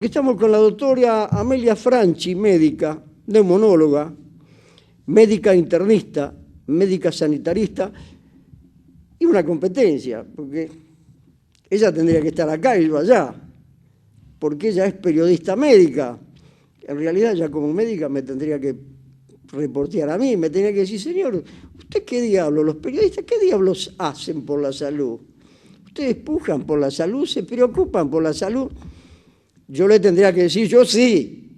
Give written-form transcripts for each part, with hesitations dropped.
Estamos con la doctora Amelia Franchi, médica, neumonóloga, médica internista, médica sanitarista, y una competencia, porque ella tendría que estar acá y yo allá, porque ella es periodista médica. En realidad, ya como médica me tendría que reportear a mí, me tendría que decir, señor, ¿usted qué diablos, los periodistas, qué diablos hacen por la salud? ¿Ustedes pujan por la salud, se preocupan por la salud? Yo le tendría que decir, yo sí,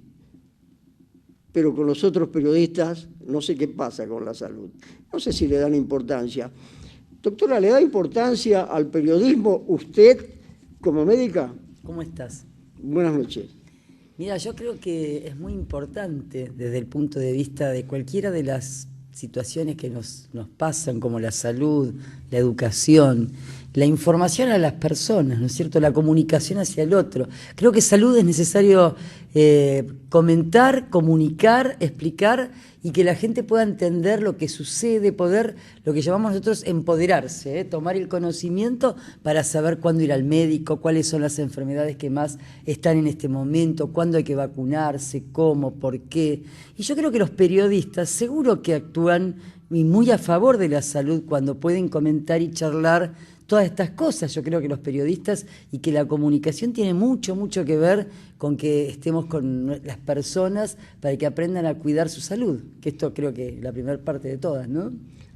pero con los otros periodistas no sé qué pasa con la salud. No sé si le dan importancia. Doctora, ¿le da importancia al periodismo usted como médica? ¿Cómo estás? Buenas noches. Mira, yo creo que es muy importante desde el punto de vista de cualquiera de las situaciones que nos pasan, como la salud, la educación, la información a las personas, ¿no es cierto?, la comunicación hacia el otro. Creo que salud es necesario comentar, comunicar, explicar y que la gente pueda entender lo que sucede, poder, lo que llamamos nosotros empoderarse, tomar el conocimiento para saber cuándo ir al médico, cuáles son las enfermedades que más están en este momento, cuándo hay que vacunarse, cómo, por qué. Y yo creo que los periodistas seguro que actúan muy a favor de la salud cuando pueden comentar y charlar todas estas cosas. Yo creo que los periodistas y que la comunicación tiene mucho, mucho que ver con que estemos con las personas para que aprendan a cuidar su salud, que esto creo que es la primera parte de todas, ¿no?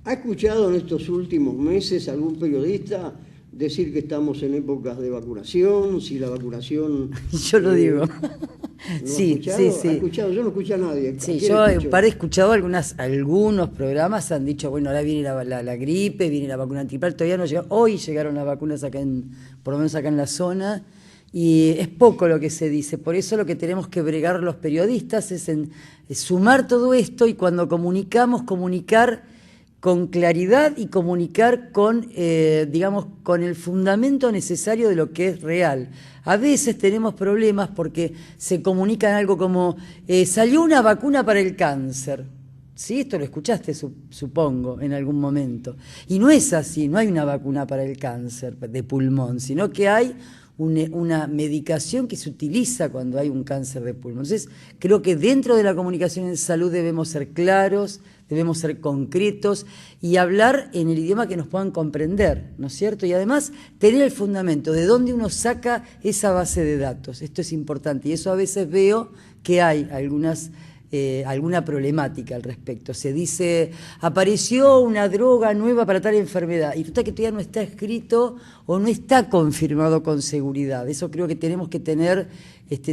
¿Ha escuchado en estos últimos meses algún periodista decir que estamos en épocas de vacunación, si la vacunación... Yo lo digo. ¿No Sí, ha sí, escuchado? sí. ¿Ha escuchado? Yo no escuché a nadie. Sí, yo he escuchado algunos programas han dicho, bueno, ahora viene la gripe, viene la vacuna antigripal, todavía no llegó. Hoy llegaron las vacunas acá por lo menos acá en la zona, y es poco lo que se dice. Por eso lo que tenemos que bregar los periodistas es sumar todo esto y cuando comunicamos, comunicar con claridad y comunicar con, digamos, con el fundamento necesario de lo que es real. A veces tenemos problemas porque se comunican algo como, salió una vacuna para el cáncer. Sí, esto lo escuchaste, supongo, en algún momento. Y no es así, no hay una vacuna para el cáncer de pulmón, sino que hay una medicación que se utiliza cuando hay un cáncer de pulmón. Entonces, creo que dentro de la comunicación en salud debemos ser claros, debemos ser concretos y hablar en el idioma que nos puedan comprender, ¿no es cierto? Y además tener el fundamento de dónde uno saca esa base de datos. Esto es importante y eso a veces veo que hay alguna problemática al respecto. Se dice, apareció una droga nueva para tal enfermedad, y resulta que todavía no está escrito o no está confirmado con seguridad. Eso creo que tenemos que tener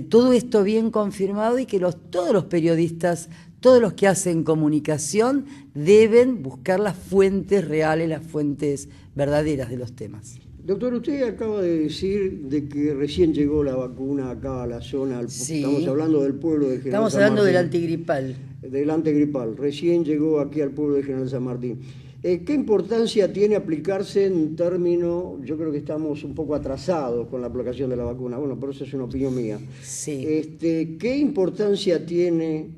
todo esto bien confirmado y que todos los periodistas, todos los que hacen comunicación, deben buscar las fuentes reales, las fuentes verdaderas de los temas. Doctor, usted acaba de decir de que recién llegó la vacuna acá a la zona, Sí. Estamos hablando del pueblo de General Estamos San hablando Martín, del antigripal. Del antigripal, recién llegó aquí al pueblo de General San Martín. ¿Qué importancia tiene aplicarse en términos, yo creo que estamos un poco atrasados con la aplicación de la vacuna, bueno, pero eso es una opinión mía. Sí. ¿Qué importancia tiene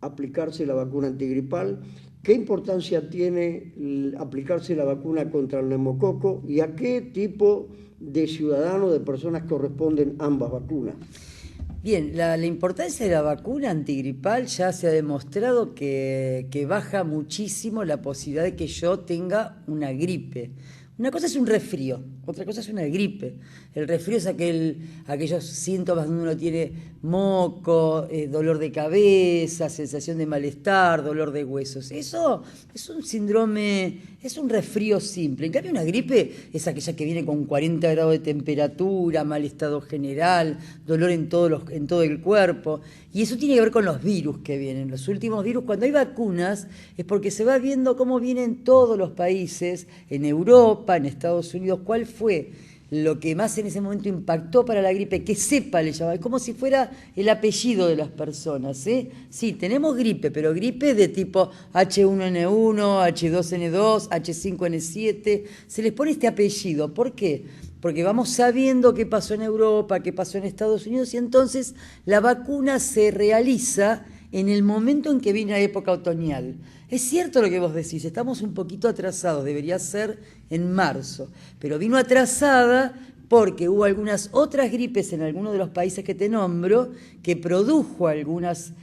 aplicarse la vacuna antigripal? ¿Qué importancia tiene aplicarse la vacuna contra el neumococo y a qué tipo de ciudadanos, de personas corresponden ambas vacunas? Bien, la importancia de la vacuna antigripal ya se ha demostrado que baja muchísimo la posibilidad de que yo tenga una gripe. Una cosa es un resfrío, otra cosa es una gripe. El resfrío es aquellos síntomas donde uno tiene moco, dolor de cabeza, sensación de malestar, dolor de huesos. Eso es un síndrome, es un resfrío simple. En cambio, una gripe es aquella que viene con 40 grados de temperatura, mal estado general, dolor en todo el cuerpo. Y eso tiene que ver con los virus que vienen. Los últimos virus, cuando hay vacunas, es porque se va viendo cómo vienen todos los países, en Europa, en Estados Unidos, cuál fue lo que más en ese momento impactó para la gripe, que cepa le llamaban, como si fuera el apellido de las personas. Sí, tenemos gripe, pero gripe de tipo H1N1, H2N2, H5N7, se les pone este apellido. ¿Por qué? Porque vamos sabiendo qué pasó en Europa, qué pasó en Estados Unidos, y entonces la vacuna se realiza en el momento en que viene la época otoñal. Es cierto lo que vos decís, estamos un poquito atrasados, debería ser en marzo, pero vino atrasada porque hubo algunas otras gripes en algunos de los países que te nombro que produjo algunas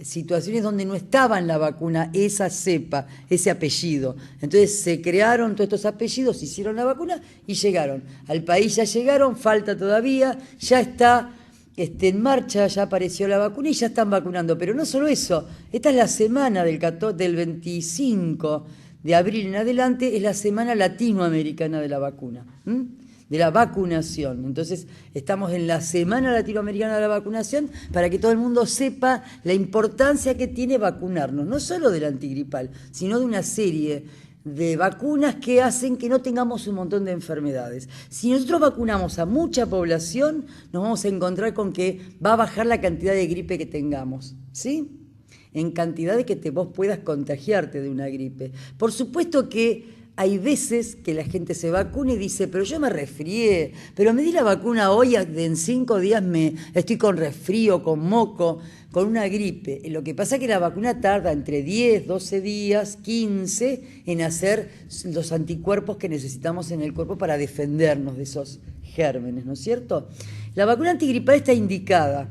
situaciones donde no estaba en la vacuna esa cepa, ese apellido. Entonces se crearon todos estos apellidos, se hicieron la vacuna y llegaron. Al país ya llegaron, falta todavía, ya está en marcha, ya apareció la vacuna y ya están vacunando. Pero no solo eso, esta es la semana del 25 de abril en adelante, es la semana latinoamericana de la vacuna, de la vacunación. Entonces, estamos en la semana latinoamericana de la vacunación para que todo el mundo sepa la importancia que tiene vacunarnos, no solo del antigripal, sino de una serie de vacunas que hacen que no tengamos un montón de enfermedades. Si nosotros vacunamos a mucha población, nos vamos a encontrar con que va a bajar la cantidad de gripe que tengamos, ¿sí? En cantidad de que vos puedas contagiarte de una gripe. Por supuesto que hay veces que la gente se vacuna y dice, pero yo me resfrié, pero me di la vacuna hoy, en 5 días estoy con resfrío, con moco, con una gripe. Lo que pasa es que la vacuna tarda entre 10, 12 días, 15 en hacer los anticuerpos que necesitamos en el cuerpo para defendernos de esos gérmenes, ¿no es cierto? La vacuna antigripal está indicada.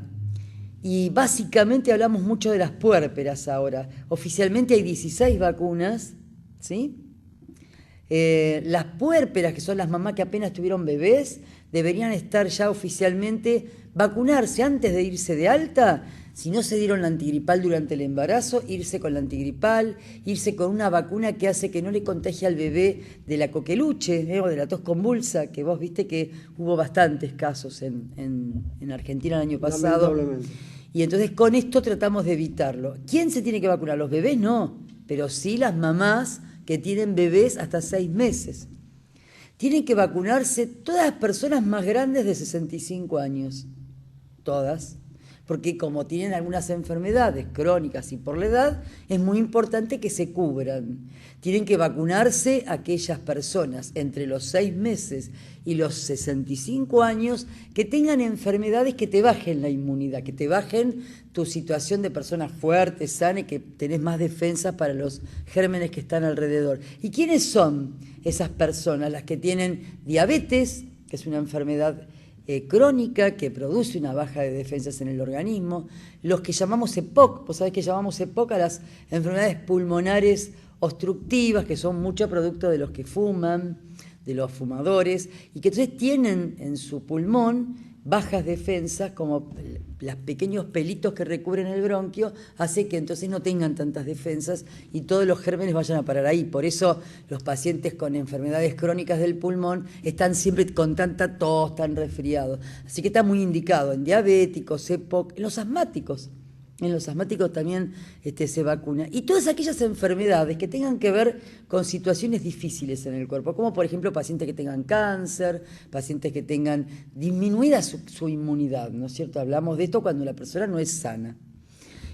Y básicamente hablamos mucho de las puérperas ahora. Oficialmente hay 16 vacunas, ¿sí? Las puérperas, que son las mamás que apenas tuvieron bebés, deberían estar ya oficialmente vacunarse antes de irse de alta. Si no se dieron la antigripal durante el embarazo, irse con la antigripal, irse con una vacuna que hace que no le contagie al bebé de la coqueluche, o de la tos convulsa, que vos viste que hubo bastantes casos en Argentina el año pasado. Y entonces con esto tratamos de evitarlo. ¿Quién se tiene que vacunar? Los bebés no, pero sí las mamás que tienen bebés hasta 6 meses. Tienen que vacunarse todas las personas más grandes de 65 años, todas, porque como tienen algunas enfermedades crónicas y por la edad, es muy importante que se cubran. Tienen que vacunarse aquellas personas entre los 6 meses y los 65 años que tengan enfermedades que te bajen la inmunidad, que te bajen tu situación de persona fuerte, sana y que tenés más defensas para los gérmenes que están alrededor. ¿Y quiénes son esas personas? Las que tienen diabetes, que es una enfermedad crónica que produce una baja de defensas en el organismo, los que llamamos EPOC, vos sabés que llamamos EPOC a las enfermedades pulmonares obstructivas, que son mucho producto de los que fuman, de los fumadores, y que entonces tienen en su pulmón bajas defensas, como los pequeños pelitos que recubren el bronquio, hace que entonces no tengan tantas defensas y todos los gérmenes vayan a parar ahí. Por eso los pacientes con enfermedades crónicas del pulmón están siempre con tanta tos, tan resfriados. Así que está muy indicado en diabéticos, EPOC, en los asmáticos. En los asmáticos también se vacuna. Y todas aquellas enfermedades que tengan que ver con situaciones difíciles en el cuerpo, como por ejemplo pacientes que tengan cáncer, pacientes que tengan disminuida su inmunidad, ¿no es cierto? Hablamos de esto cuando la persona no es sana.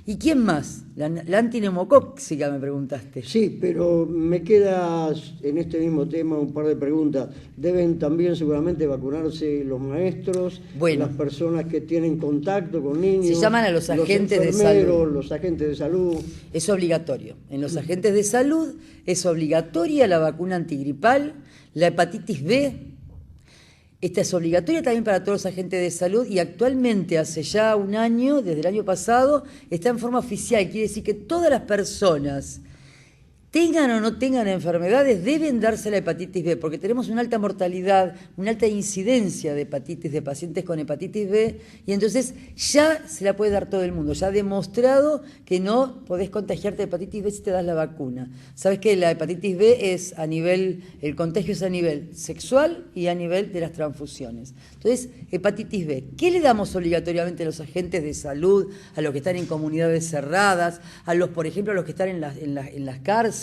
¿Y quién más? La antineumocóxica, me preguntaste. Sí, pero me queda en este mismo tema un par de preguntas. ¿Deben también seguramente vacunarse los maestros, las personas que tienen contacto con niños? Se llaman a los agentes de salud. Los agentes de salud. Es obligatorio. En los agentes de salud es obligatoria la vacuna antigripal, la hepatitis B. Esta es obligatoria también para todos los agentes de salud y actualmente, hace ya un año, desde el año pasado, está en forma oficial. Quiere decir que todas las personas, tengan o no tengan enfermedades, deben darse la hepatitis B, porque tenemos una alta mortalidad, una alta incidencia de hepatitis, de pacientes con hepatitis B, y entonces ya se la puede dar todo el mundo. Ya ha demostrado que no podés contagiarte de hepatitis B si te das la vacuna. Sabes que la hepatitis B es el contagio es a nivel sexual y a nivel de las transfusiones. Entonces, hepatitis B. ¿Qué le damos obligatoriamente a los agentes de salud, a los que están en comunidades cerradas, por ejemplo, a los que están en las cárceles,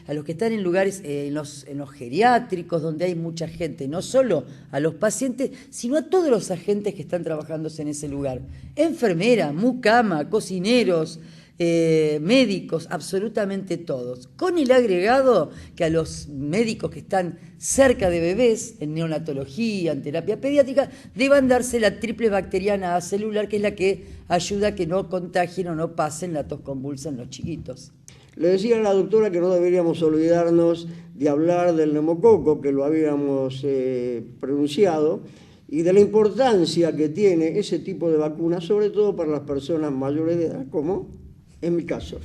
a los que están en lugares, en los geriátricos, donde hay mucha gente, no solo a los pacientes, sino a todos los agentes que están trabajando en ese lugar? Enfermera, mucama, cocineros, médicos, absolutamente todos. Con el agregado que a los médicos que están cerca de bebés, en neonatología, en terapia pediátrica, deban darse la triple bacteriana acelular, que es la que ayuda a que no contagien o no pasen la tos convulsa en los chiquitos. Le decía a la doctora que no deberíamos olvidarnos de hablar del neumococo, que lo habíamos pronunciado, y de la importancia que tiene ese tipo de vacuna, sobre todo para las personas mayores de edad, como en mi caso.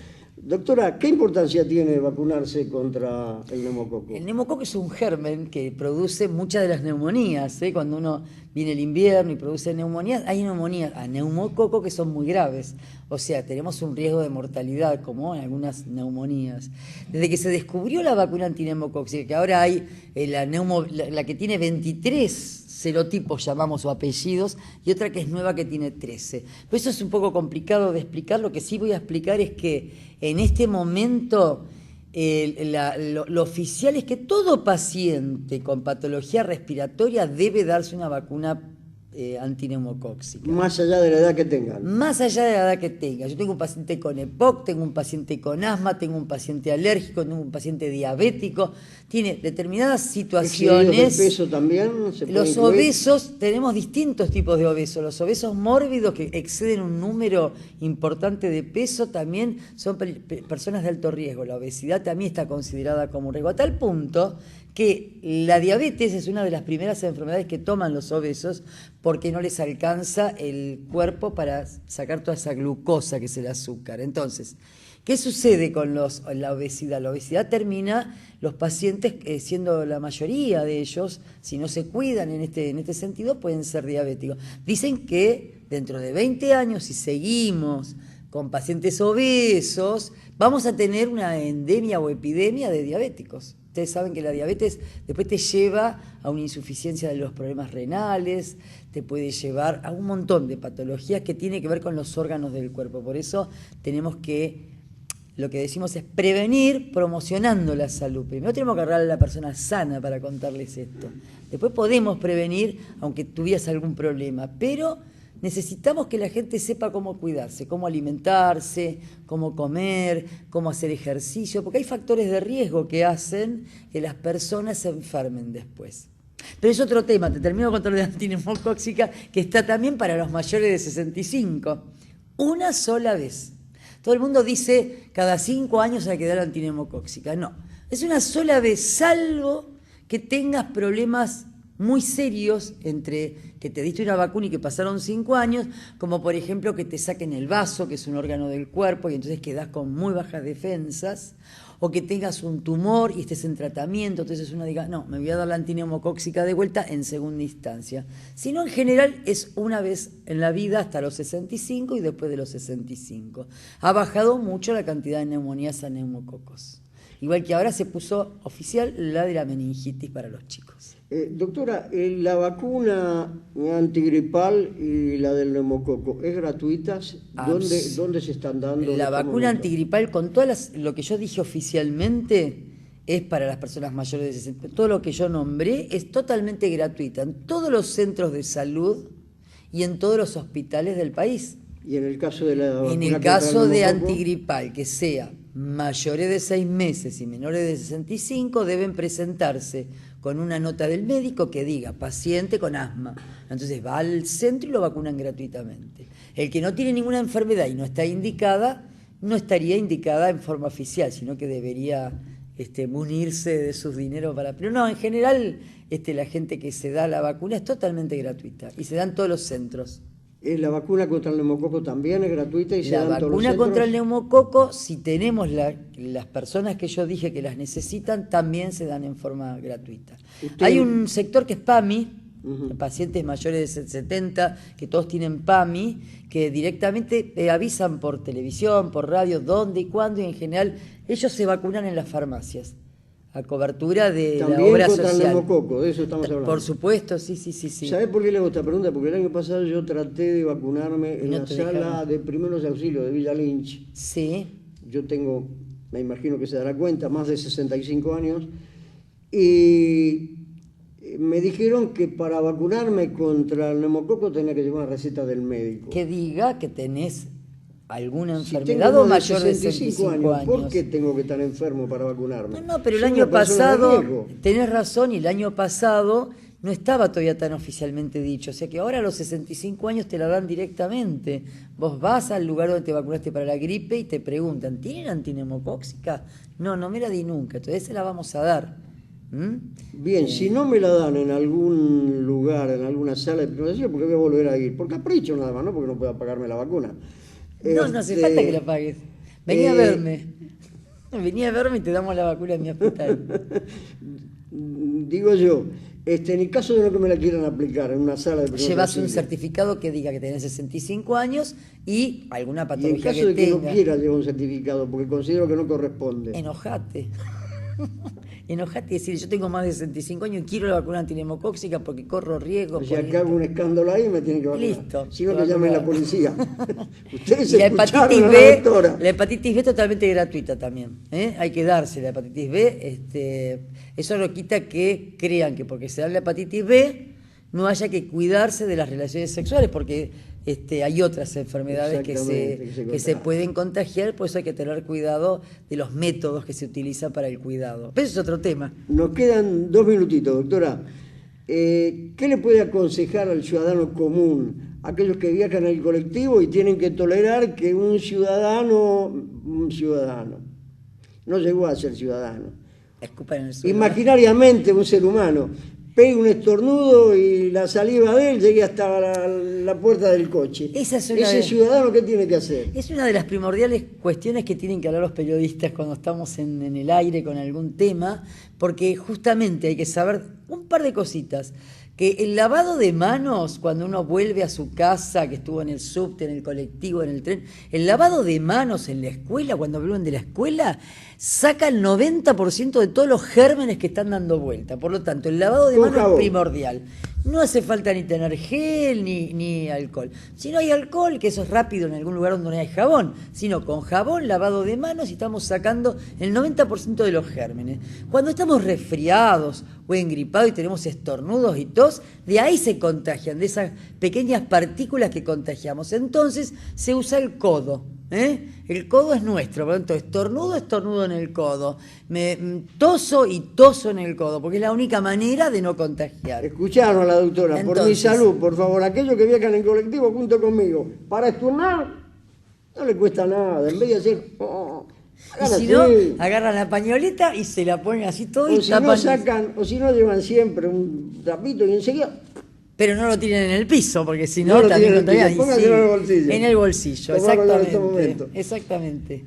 Doctora, ¿qué importancia tiene vacunarse contra el neumococo? El neumococo es un germen que produce muchas de las neumonías. Cuando uno viene el invierno y produce neumonías, hay neumonías a neumococo que son muy graves. O sea, tenemos un riesgo de mortalidad, como en algunas neumonías. Desde que se descubrió la vacuna antineumocóxica, que ahora hay la que tiene 23 serotipos, llamamos, o apellidos, y otra que es nueva que tiene 13. Pero eso es un poco complicado de explicar. Lo que sí voy a explicar es que en este momento lo oficial es que todo paciente con patología respiratoria debe darse una vacuna antineumocóxica. Más allá de la edad que tengan. Más allá de la edad que tenga. Yo tengo un paciente con EPOC, tengo un paciente con asma, tengo un paciente alérgico, tengo un paciente diabético. Tiene determinadas situaciones. ¿Excedidos de peso también se puede Los incluir? obesos, tenemos distintos tipos de obesos. Los obesos mórbidos, que exceden un número importante de peso, también son personas de alto riesgo. La obesidad también está considerada como un riesgo, a tal punto que la diabetes es una de las primeras enfermedades que toman los obesos porque no les alcanza el cuerpo para sacar toda esa glucosa que es el azúcar. Entonces, ¿qué sucede con la obesidad? La obesidad termina, los pacientes, siendo la mayoría de ellos, si no se cuidan en este sentido, pueden ser diabéticos. Dicen que dentro de 20 años, si seguimos con pacientes obesos, vamos a tener una endemia o epidemia de diabéticos. Ustedes saben que la diabetes después te lleva a una insuficiencia de los problemas renales, te puede llevar a un montón de patologías que tienen que ver con los órganos del cuerpo. Por eso tenemos que, lo que decimos es prevenir promocionando la salud. Primero tenemos que agarrar a la persona sana para contarles esto. Después podemos prevenir aunque tuvieras algún problema, pero necesitamos que la gente sepa cómo cuidarse, cómo alimentarse, cómo comer, cómo hacer ejercicio, porque hay factores de riesgo que hacen que las personas se enfermen después. Pero es otro tema, te termino de contar de antineumocóxica, que está también para los mayores de 65. Una sola vez. Todo el mundo dice, cada 5 años hay que dar antineumocóxica. No, es una sola vez, salvo que tengas problemas muy serios entre que te diste una vacuna y que pasaron 5 años, como por ejemplo que te saquen el vaso, que es un órgano del cuerpo, y entonces quedás con muy bajas defensas, o que tengas un tumor y estés en tratamiento, entonces uno diga, no, me voy a dar la antineumocóxica de vuelta en segunda instancia. Si no, en general es una vez en la vida hasta los 65 y después de los 65. Ha bajado mucho la cantidad de neumonías a neumococos. Igual que ahora se puso oficial la de la meningitis para los chicos. Doctora, la vacuna antigripal y la del neumococo, ¿es gratuita? ¿Dónde se están dando? La vacuna antigripal, con todas lo que yo dije oficialmente, es para las personas mayores de 60. Todo lo que yo nombré es totalmente gratuita en todos los centros de salud y en todos los hospitales del país. ¿Y en el caso de la vacuna en el caso de antigripal, que sea mayores de 6 meses y menores de 65, deben presentarse con una nota del médico que diga paciente con asma. Entonces va al centro y lo vacunan gratuitamente. El que no tiene ninguna enfermedad y no está indicada, no estaría indicada en forma oficial, sino que debería munirse de sus dineros para... Pero no, en general la gente que se da la vacuna es totalmente gratuita y se da en todos los centros. ¿La vacuna contra el neumococo también es gratuita y se da en todos los centros? La vacuna contra el neumococo, si tenemos las personas que yo dije que las necesitan, también se dan en forma gratuita. Hay un sector que es PAMI, pacientes mayores de 70, que todos tienen PAMI, que directamente avisan por televisión, por radio, dónde y cuándo, y en general ellos se vacunan en las farmacias, a cobertura de la obra social. También contra el neumococo, de eso estamos hablando. Por supuesto, sí. ¿Sabés por qué le hago esta pregunta? Porque el año pasado yo traté de vacunarme en la sala de primeros auxilios de Villa Lynch. Sí. Yo tengo, me imagino que se dará cuenta, más de 65 años, y me dijeron que para vacunarme contra el neumococo tenía que llevar una receta del médico. Que diga que tenés alguna enfermedad o mayor de 65 años. ¿Por qué tengo que estar enfermo para vacunarme? No, pero el año pasado, tenés razón, y el año pasado no estaba todavía tan oficialmente dicho. O sea que ahora a los 65 años te la dan directamente. Vos vas al lugar donde te vacunaste para la gripe y te preguntan, ¿tienen antineumocóxica? No, no me la di nunca, entonces se la vamos a dar. Bien, si no me la dan en algún lugar, en alguna sala de privacidad, ¿por qué voy a volver a ir? Por capricho nada más, ¿no? Porque no puedo pagarme la vacuna. No, no hace falta que la pagues. Vení a verme. Vení a verme y te damos la vacuna en mi hospital. Digo yo, en el caso de no que me la quieran aplicar en una sala de privacidad. Llevas un certificado que diga que tenés 65 años y alguna Y patología en caso que de que tengas. no quiera llevar un certificado, porque considero que no corresponde. Enojate. Enojate y decir, yo tengo más de 65 años y quiero la vacuna antineumocóxica porque corro riesgo. O sea, que hago un escándalo ahí me tienen que vacunar. Listo. Si no, que llamen la policía. Ustedes La escucharon hepatitis a la B, doctora. la hepatitis B es totalmente gratuita también. Hay que darse la hepatitis B. Eso no quita que crean que porque se da la hepatitis B no haya que cuidarse de las relaciones sexuales, porque hay otras enfermedades que se pueden contagiar, por eso hay que tener cuidado de los métodos que se utilizan para el cuidado. Pero eso es otro tema. Nos quedan 2 minutitos, doctora. ¿Qué le puede aconsejar al ciudadano común, aquellos que viajan en el colectivo y tienen que tolerar que un ciudadano, no llegó a ser ciudadano, Escupan en el suelo. imaginariamente un ser humano, pegue un estornudo y la saliva de él llegue hasta la puerta del coche? Esa es una ¿Ese ciudadano qué tiene que hacer? Es una de las primordiales cuestiones que tienen que hablar los periodistas cuando estamos en el aire con algún tema, porque justamente hay que saber un par de cositas. Que el lavado de manos, cuando uno vuelve a su casa, que estuvo en el subte, en el colectivo, en el tren, el lavado de manos en la escuela, cuando hablan de la escuela, saca el 90% de todos los gérmenes que están dando vuelta. Por lo tanto, el lavado de manos es primordial. No hace falta ni tener gel ni alcohol. Si no hay alcohol, que eso es rápido en algún lugar donde no hay jabón, sino con jabón, lavado de manos y estamos sacando el 90% de los gérmenes. Cuando estamos resfriados o engripados y tenemos estornudos y tos, de ahí se contagian, de esas pequeñas partículas que contagiamos. Entonces se usa el codo. El codo es nuestro, por lo tanto, estornudo en el codo, toso en el codo, porque es la única manera de no contagiar. Escucharon a la doctora. Entonces, por mi salud, por favor, aquellos que viajan en colectivo junto conmigo, para estornudar no le cuesta nada, en vez de hacer... y si no, agarran la pañoleta y se la ponen así todo y tapan. O si no llevan siempre un trapito y enseguida... Pero no lo tienen en el piso, porque si no, No lo también tienen en el contagian. piso, pónganlo en el bolsillo. En el bolsillo, Como hago yo en este exactamente. momento. Exactamente.